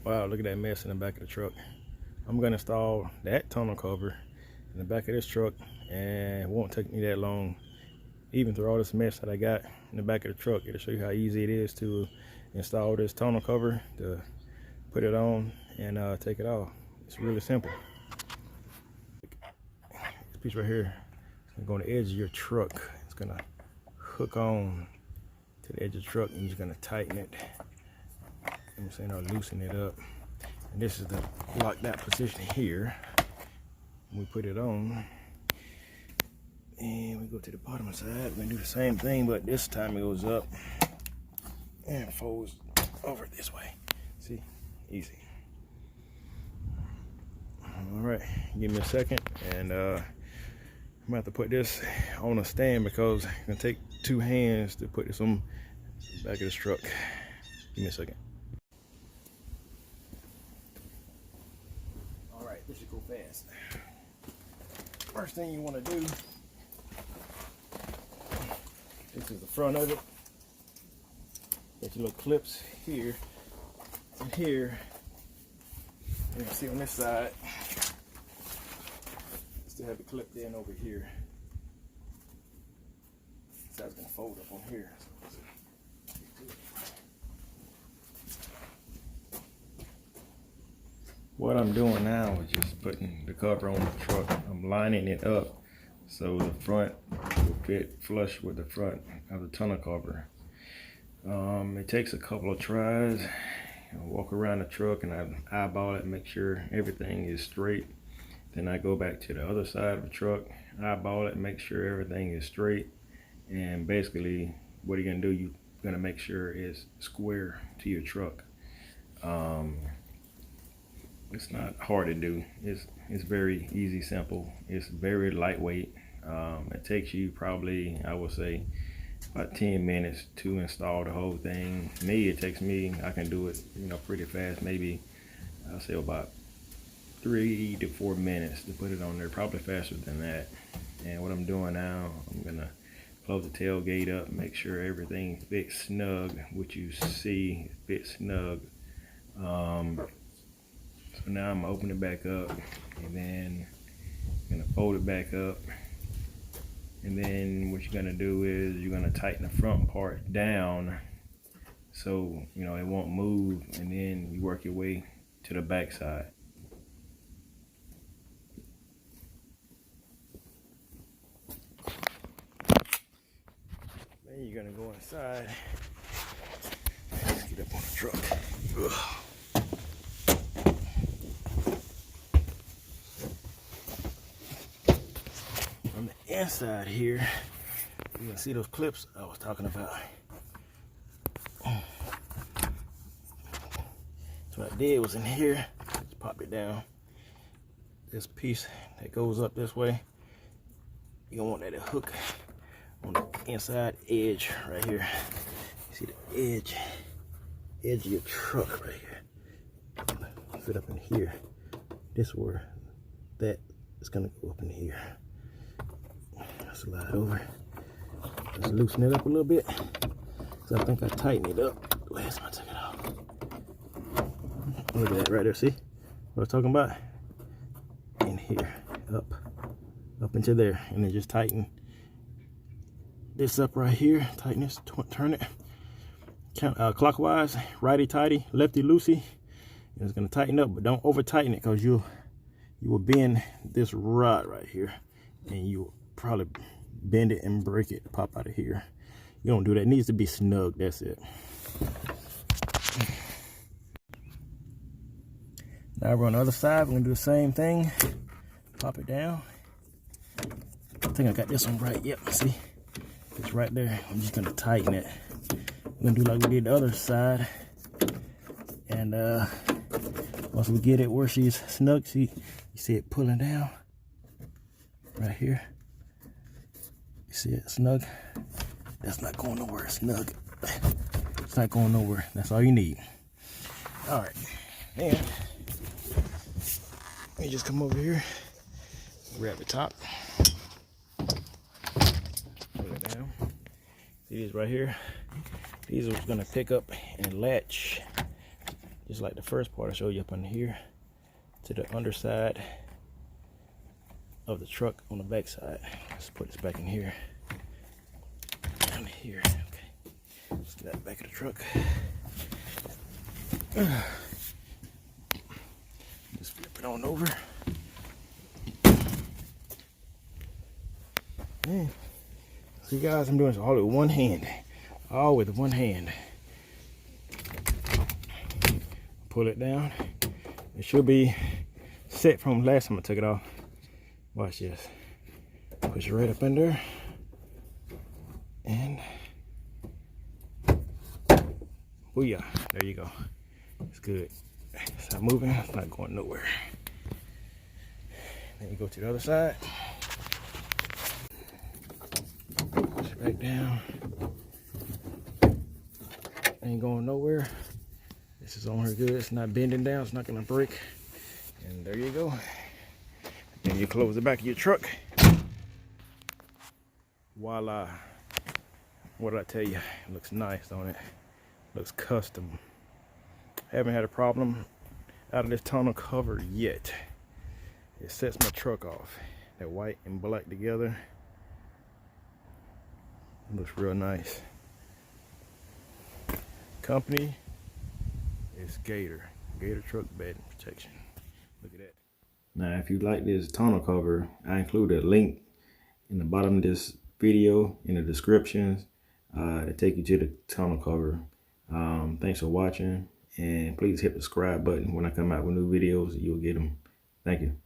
Wow, look at that mess in the back of the truck. I'm gonna install that tonneau cover in the back of this truck, and it won't take me that long. Even through all this mess that I got in the back of the truck, it'll show you how easy it is to install this tonneau cover, to put it on and take it off. It's really simple. This piece right here is gonna go on the edge of your truck. It's gonna hook on to the edge of the truck, and you're just gonna tighten it. I'm saying, or loosen it up. And this is the locked out position here. We put it on, and we go to the bottom side. We're gonna do the same thing, but this time it goes up and folds over this way. See, easy. All right, give me a second, and I'm gonna have to put this on a stand because it's gonna take 2 hands to put this on the back of this truck. Give me a second. This should go fast. First thing you want to do, this is the front of it. Get your little clips here and here. You can see on this side, still have it clipped in over here. This side's gonna fold up on here. What I'm doing now is just putting the cover on the truck. I'm lining it up so the front will fit flush with the front of the tonneau cover. It takes a couple of tries. I walk around the truck and I eyeball it, make sure everything is straight. Then I go back to the other side of the truck, eyeball it, make sure everything is straight. And basically, what you're gonna do, you're gonna make sure it's square to your truck. It's not hard to do. It's very easy, simple. It's very lightweight. It takes you probably, I would say, about 10 minutes to install the whole thing. Me, it takes me, I can do it, pretty fast. Maybe I'll say about 3 to 4 minutes to put it on there. Probably faster than that. And what I'm doing now, I'm gonna close the tailgate up, make sure everything fits snug. What you see fits snug. So now I'm gonna open it back up, and then I'm gonna fold it back up, and then what you're gonna do is you're gonna tighten the front part down so it won't move, and then you work your way to the back side. Then you're gonna go inside. Let's get up on the truck. Ugh. On the inside here, you can see those clips I was talking about. So what I did was in here, just pop it down. This piece that goes up this way, you don't want that to hook on the inside edge right here. You see the edge of your truck right here. Fit up in here. This where that is gonna go up in here. Slide over. Just loosen it up a little bit. So I think I tightened it up. Last time I took it off. Look at that right there. See what I was talking about? In here, up into there, and then just tighten this up right here. Tighten this, turn it clockwise, righty tighty, lefty loosey. And it's gonna tighten up, but don't over tighten it, because you will bend this rod right here, and you will probably bend it and break it, pop out of here. You don't do that. It needs to be snug. That's it. Now we're on the other side. We're gonna do the same thing. Pop it down. I think I got this one right. Yep. See, it's right there. I'm just gonna tighten it. We're gonna do like we did the other side. And once we get it where she's snug, see, you see it pulling down right here. You see it snug? That's not going nowhere. It's snug. It's not going nowhere. That's all you need. All right. Then let me just come over here, grab the top, put it down. See these right here? These are gonna pick up and latch just like the first part I showed you up on here, to the underside of the truck on the back side. Let's put this back in here. Down here. Okay. Let's get that back of the truck. Just flip it on over. Man. See guys, I'm doing this all with one hand. All with one hand. Pull it down. It should be set from last time I took it off. Watch this. Push it right up in there. And booyah. There you go. It's good. It's not moving. It's not going nowhere. Then you go to the other side. Push it back down. Ain't going nowhere. This is on her good. It's not bending down. It's not going to break. And there you go. Then you close the back of your truck. Voila. What did I tell you? It looks nice, don't it? Looks custom. Haven't had a problem out of this tonneau cover yet. It sets my truck off. That white and black together. It looks real nice. Company is Gator Truck Bed Protection. Look at that. Now if you like this tonneau cover, I include a link in the bottom of this video in the descriptions to take you to the tonneau cover. Thanks for watching, and please hit the subscribe button. When I come out with new videos, you'll get them. Thank you.